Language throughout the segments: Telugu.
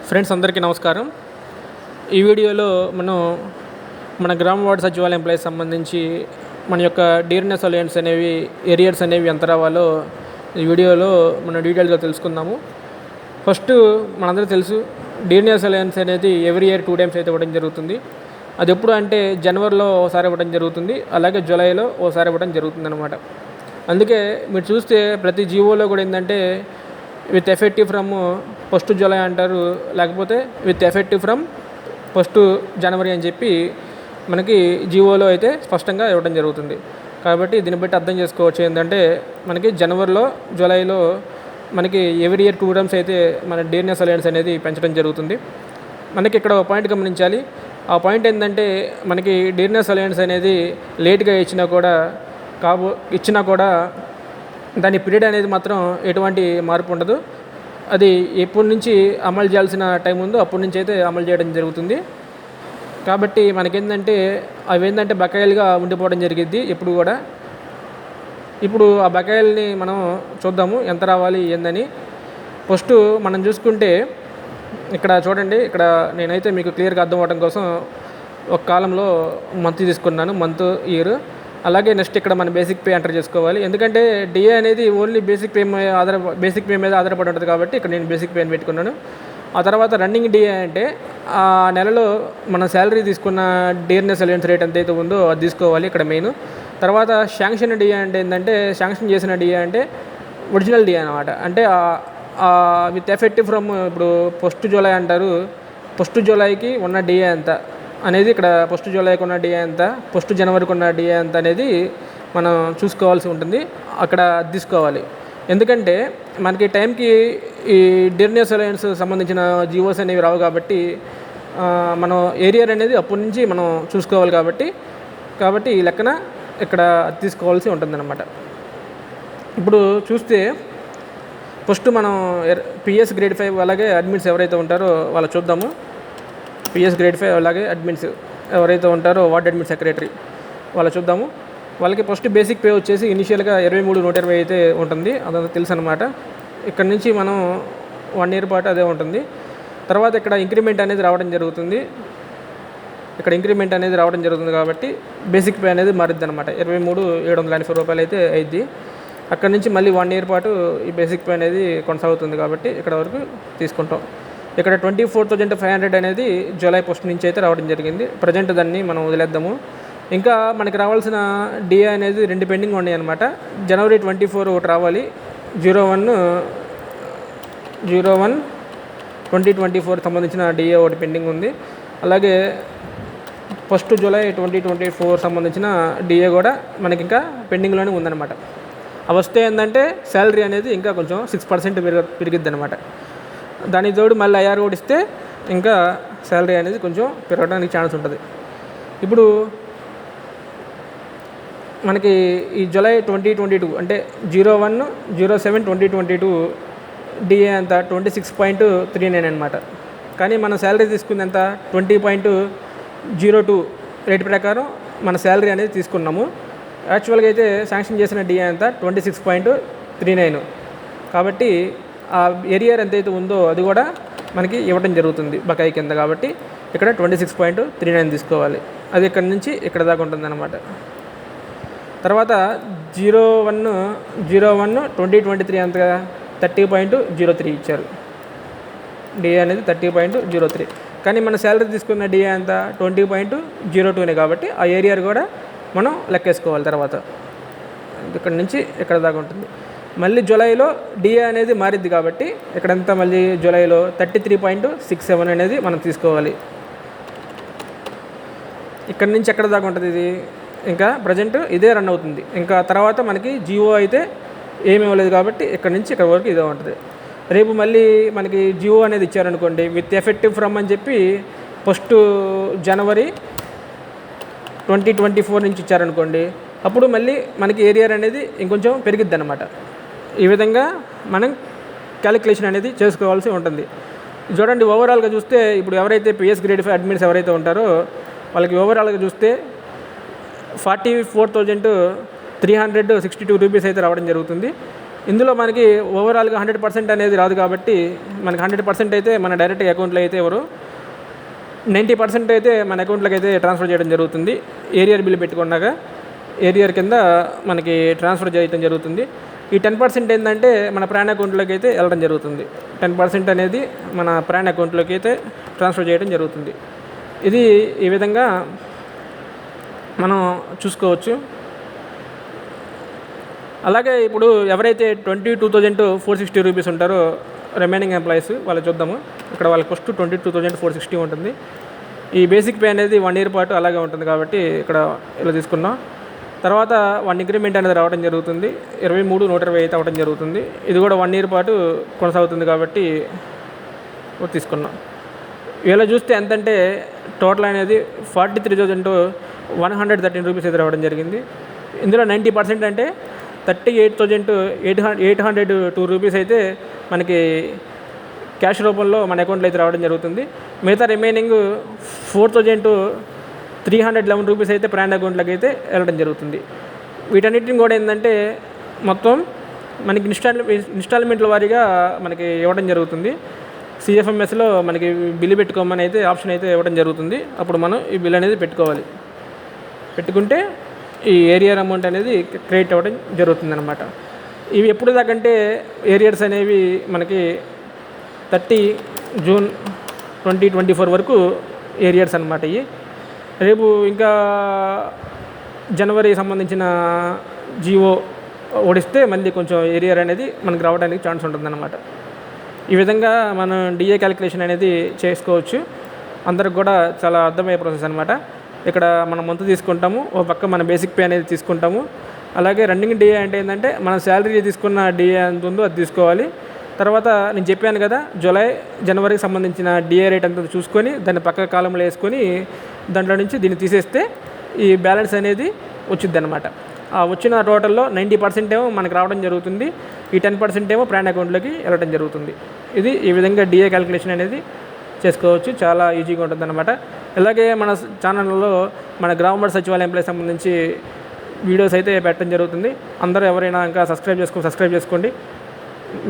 ఫ్రెండ్స్ అందరికీ నమస్కారం. ఈ వీడియోలో మనం మన గ్రామ వార్డు సచివాలయం ఎంప్లాయీస్ సంబంధించి మన యొక్క డీర్నెస్ అలయన్స్ అనేవి ఏరియర్స్ అనేవి ఎంత రావాలో ఈ వీడియోలో మనం డీటెయిల్గా తెలుసుకుందాము. ఫస్ట్ మనందరూ తెలుసు, డీర్నెస్ అలయన్స్ అనేది ఎవ్రీ ఇయర్ 2 times అయితే ఇవ్వడం జరుగుతుంది. అది ఎప్పుడు అంటే జనవరిలో ఒకసారి ఇవ్వడం జరుగుతుంది, అలాగే జూలైలో ఒకసారి ఇవ్వడం జరుగుతుంది అనమాట. అందుకే మీరు చూస్తే ప్రతి జీవోలో కూడా ఏంటంటే with effective from 1st July అంటారు, లేకపోతే విత్ ఎఫెక్టివ్ ఫ్రమ్ 1st జనవరి అని చెప్పి మనకి జీవోలో అయితే స్పష్టంగా ఇవ్వడం జరుగుతుంది. కాబట్టి దీన్ని బట్టి అర్థం చేసుకోవచ్చు ఏంటంటే మనకి జనవరిలో జూలైలో మనకి ఎవ్రీ ఇయర్ 2 times అయితే మన డీర్నెస్ అలయన్స్ అనేది పెంచడం జరుగుతుంది. మనకి ఇక్కడ ఒక పాయింట్ గమనించాలి. ఆ పాయింట్ ఏంటంటే మనకి డీర్నెస్ అలయన్స్ అనేది లేట్గా ఇచ్చినా కూడా దాని పీరియడ్ అనేది మాత్రం ఎటువంటి మార్పు ఉండదు. అది ఎప్పటి నుంచి అమలు చేయాల్సిన టైం ఉందో అప్పటి నుంచి అయితే అమలు చేయడం జరుగుతుంది. కాబట్టి మనకేంటంటే అవి ఏంటంటే బకాయిలుగా ఉండిపోవడం జరిగింది ఎప్పుడు కూడా. ఇప్పుడు ఆ బకాయిల్ని మనం చూద్దాము ఎంత రావాలి ఏందని. ఫస్ట్ మనం చూసుకుంటే ఇక్కడ చూడండి, ఇక్కడ నేనైతే మీకు క్లియర్గా అర్థం అవ్వడం కోసం ఒక కాలంలో మంత్ తీసుకున్నాను, మంత్ ఇయర్. అలాగే నెక్స్ట్ ఇక్కడ మన బేసిక్ పే ఎంటర్ చేసుకోవాలి. ఎందుకంటే డిఏ అనేది ఓన్లీ బేసిక్ పే మీద ఆధారపడి ఉంటుంది కాబట్టి ఇక్కడ నేను బేసిక్ పే అని పెట్టుకున్నాను. ఆ తర్వాత రన్నింగ్ డిఏ అంటే ఆ నెలలో మన శాలరీ తీసుకున్న డీర్నెస్ అలయన్స్ రేట్ ఎంతైతే ఉందో అది తీసుకోవాలి ఇక్కడ మెయిన్. తర్వాత శాంక్షన్ డిఏ అంటే ఏంటంటే శాంక్షన్ చేసిన డిఏ అంటే ఒరిజినల్ డిఏ అనమాట. అంటే విత్ ఎఫెక్టివ్ ఫ్రమ్ ఇప్పుడు 1st జూలై అంటారు, 1st జూలైకి ఉన్న డిఏ ఎంత అనేది ఇక్కడ 1st జూలైకి ఉన్న డిఏ ఎంత, 1st జనవరికి ఉన్న డిఏ ఎంత అనేది మనం చూసుకోవాల్సి ఉంటుంది. అక్కడ తీసుకోవాలి. ఎందుకంటే మనకి టైంకి ఈ డీర్నెస్ అలయన్స్ సంబంధించిన జీవోస్ అనేవి రావు కాబట్టి మనం ఏరియర్ అనేది అప్పటి నుంచి మనం చూసుకోవాలి కాబట్టి ఈ లెక్కన ఇక్కడ తీసుకోవాల్సి ఉంటుందన్నమాట. ఇప్పుడు చూస్తే ఫస్ట్ మనం పిఎస్ గ్రేడ్ 5 అలాగే అడ్మిన్స్ ఎవరైతే ఉంటారో వాళ్ళు చూద్దాము. పిఎస్ గ్రేడ్ 5 అలాగే అడ్మిన్స్ ఎవరైతే ఉంటారో వార్డ్ అడ్మిన్ సెక్రటరీ వాళ్ళు చూద్దాము. వాళ్ళకి ఫస్ట్ బేసిక్ పే వచ్చేసి ఇనిషియల్గా 23,120 అయితే ఉంటుంది, అదంతా తెలుసు అనమాట. ఇక్కడ నుంచి మనం 1 year పాటు అదే ఉంటుంది. తర్వాత ఇక్కడ ఇంక్రిమెంట్ అనేది రావడం జరుగుతుంది. కాబట్టి బేసిక్ పే అనేది మారుద్ది అనమాట. 23,780 రూపాయలు అయితే అయింది. అక్కడ నుంచి మళ్ళీ 1 year పాటు ఈ బేసిక్ పే అనేది కొనసాగుతుంది కాబట్టి ఇక్కడ వరకు తీసుకుంటాం. ఇక్కడ 24,500 అనేది జూలై 1st నుంచి అయితే రావడం జరిగింది. ప్రజెంట్ దాన్ని మనం వదిలేద్దాము. ఇంకా మనకి రావాల్సిన డిఏ అనేది 2 పెండింగ్ ఉన్నాయి అనమాట. జనవరి 24 ఒకటి రావాలి, 01/2024 సంబంధించిన డిఏ ఒకటి పెండింగ్ ఉంది. అలాగే 1st జూలై 2024 సంబంధించిన డిఏ కూడా మనకి ఇంకా పెండింగ్లోనే ఉందన్నమాట. అవి వస్తే ఏంటంటే శాలరీ అనేది ఇంకా కొంచెం 6% పెరిగిద్ది అనమాట. దానికి తోడు మళ్ళీ ఐఆర్ కూడా ఇస్తే ఇంకా శాలరీ అనేది కొంచెం పెరగడానికి ఛాన్స్ ఉంటుంది. ఇప్పుడు మనకి ఈ జూలై 2022 అంటే 01/07/2022 డిఏ అంతా 26.39 అనమాట. కానీ మన శాలరీ తీసుకుంది ఎంత 20.02 రేట్ ప్రకారం మన శాలరీ అనేది తీసుకున్నాము. యాక్చువల్గా అయితే శాంక్షన్ చేసిన డిఏ అంతా 26.39. కాబట్టి ఆ ఏరియర్ ఎంతైతే ఉందో అది కూడా మనకి ఇవ్వడం జరుగుతుంది బకాయి కింద. కాబట్టి ఇక్కడ 26.39 తీసుకోవాలి. అది ఇక్కడ నుంచి ఇక్కడ దాకా ఉంటుంది అనమాట. తర్వాత 01/01/2023 అంతగా 30.03 ఇచ్చారు. డిఏ అనేది 30.03. కానీ మన శాలరీ తీసుకున్న డిఏ అంత 20.02 కాబట్టి ఆ ఏరియర్ కూడా మనం లెక్కేసుకోవాలి. తర్వాత ఇక్కడ నుంచి ఇక్కడ దాకా ఉంటుంది. మళ్ళీ జూలైలో డిఏ అనేది మారిద్ది కాబట్టి ఇక్కడంతా మళ్ళీ జూలైలో 33.67 అనేది మనం తీసుకోవాలి. ఇక్కడ నుంచి ఎక్కడ దాకా ఉంటుంది ఇది ఇంకా ప్రజెంట్ ఇదే రన్ అవుతుంది. ఇంకా తర్వాత మనకి జియో అయితే ఏమీ ఇవ్వలేదు కాబట్టి ఇక్కడ నుంచి ఇక్కడ వరకు ఇదే ఉంటుంది. రేపు మళ్ళీ మనకి జియో అనేది ఇచ్చారనుకోండి విత్ ఎఫెక్టివ్ ఫ్రమ్ అని చెప్పి 1st జనవరి 2024 నుంచి ఇచ్చారనుకోండి, అప్పుడు మళ్ళీ మనకి ఏరియర్ అనేది ఇంకొంచెం పెరిగిద్ది అనమాట. ఈ విధంగా మనం క్యాలిక్యులేషన్ అనేది చేసుకోవాల్సి ఉంటుంది. చూడండి, ఓవరాల్గా చూస్తే ఇప్పుడు ఎవరైతే పిఎస్ గ్రేడ్ 5 అడ్మిన్స్ ఎవరైతే ఉంటారో వాళ్ళకి ఓవరాల్గా చూస్తే 44,362 రూపీస్ అయితే రావడం జరుగుతుంది. ఇందులో మనకి ఓవరాల్గా 100% అనేది రాదు కాబట్టి మనకి 100% అయితే మన డైరెక్ట్ అకౌంట్లో అయితే ఎవరు 90% అయితే మన అకౌంట్లోకి అయితే ట్రాన్స్ఫర్ చేయడం జరుగుతుంది. ఏరియర్ బిల్ పెట్టుకున్నాక ఏరియర్ కింద మనకి ట్రాన్స్ఫర్ చేయడం జరుగుతుంది. ఈ 10% ఏంటంటే మన ప్రాన్ అకౌంట్లోకి అయితే వెళ్ళడం జరుగుతుంది. 10% అనేది మన ప్రాన్ అకౌంట్లోకి అయితే ట్రాన్స్ఫర్ చేయడం జరుగుతుంది. ఇది ఈ విధంగా మనం చూసుకోవచ్చు. అలాగే ఇప్పుడు ఎవరైతే 22,460 రూపీస్ ఉంటారో రిమైనింగ్ ఎంప్లాయీస్ వాళ్ళు చూద్దాము. ఇక్కడ వాళ్ళకి ఫస్ట్ 22,460 ఉంటుంది. ఈ బేసిక్ పే అనేది 1 ఇయర్ పాటు అలాగే ఉంటుంది కాబట్టి ఇక్కడ ఇలా తీసుకున్నాం. తర్వాత 1 ఇంక్రిమెంట్ అనేది రావడం జరుగుతుంది. 23,120 అయితే అవ్వడం జరుగుతుంది. ఇది కూడా 1 ఇయర్ పాటు కొనసాగుతుంది కాబట్టి తీసుకున్నాం. ఇలా చూస్తే ఎంతంటే టోటల్ అనేది 43,113 రూపీస్ అయితే రావడం జరిగింది. ఇందులో 90% అంటే 38,802 రూపీస్ అయితే మనకి క్యాష్ రూపంలో మన అకౌంట్లో అయితే రావడం జరుగుతుంది. మిగతా రిమైనింగ్ 4,311 రూపీస్ అయితే ప్రాన్ అకౌంట్లోకి అయితే వెళ్ళడం జరుగుతుంది. వీటన్నిటిని కూడా ఏంటంటే మొత్తం మనకి ఇన్స్టాల్మెంట్ల వారీగా మనకి ఇవ్వడం జరుగుతుంది. సిఎఫ్ఎంఎస్లో మనకి బిల్లు పెట్టుకోమని అయితే ఆప్షన్ అయితే ఇవ్వడం జరుగుతుంది. అప్పుడు మనం ఈ బిల్ అనేది పెట్టుకుంటే ఈ ఏరియర్ అమౌంట్ అనేది క్రియేట్ అవ్వడం జరుగుతుంది అనమాట. ఇవి ఎప్పుడు దాకంటే ఏరియర్స్ అనేవి మనకి 30 జూన్ 2024 వరకు ఏరియర్స్ అనమాట. ఇవి రేపు ఇంకా జనవరి సంబంధించిన జియో ఓడిస్తే మళ్ళీ కొంచెం ఏరియర్ అనేది మనకు రావడానికి ఛాన్స్ ఉంటుందన్నమాట. ఈ విధంగా మనం డిఏ క్యాలిక్యులేషన్ అనేది చేసుకోవచ్చు. అందరికి కూడా చాలా అర్థమయ్యే ప్రాసెస్ అనమాట. ఇక్కడ మనం మంత్ తీసుకుంటాము, ఓ పక్క మన బేసిక్ పే అనేది తీసుకుంటాము. అలాగే రన్నింగ్ డిఏ అంటే ఏంటంటే మన శాలరీ తీసుకున్న డిఏ ఎంత ఉందో అది తీసుకోవాలి. తర్వాత నేను చెప్పాను కదా జూలై జనవరికి సంబంధించిన డిఏ రేట్ అంతా చూసుకొని దాన్ని పక్క కాలంలో వేసుకొని దాంట్లో నుంచి దీన్ని తీసేస్తే ఈ బ్యాలెన్స్ అనేది వచ్చింది అనమాట. ఆ వచ్చిన టోటల్లో 90% ఏమో మనకు రావడం జరుగుతుంది. ఈ 10% ఏమో ప్రాన్ అకౌంట్లోకి వెళ్ళడం జరుగుతుంది. ఇది ఈ విధంగా డిఏ క్యాలిక్యులేషన్ అనేది చేసుకోవచ్చు. చాలా ఈజీగా ఉంటుంది అనమాట. అలాగే మన ఛానల్లో మన గ్రామ వార్డు సచివాలయం ఎంప్లాయీస్ సంబంధించి వీడియోస్ అయితే పెట్టడం జరుగుతుంది. అందరూ ఎవరైనా ఇంకా సబ్స్క్రైబ్ చేసుకోండి.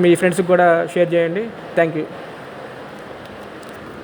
మీ ఫ్రెండ్స్కి కూడా షేర్ చేయండి. Thank you.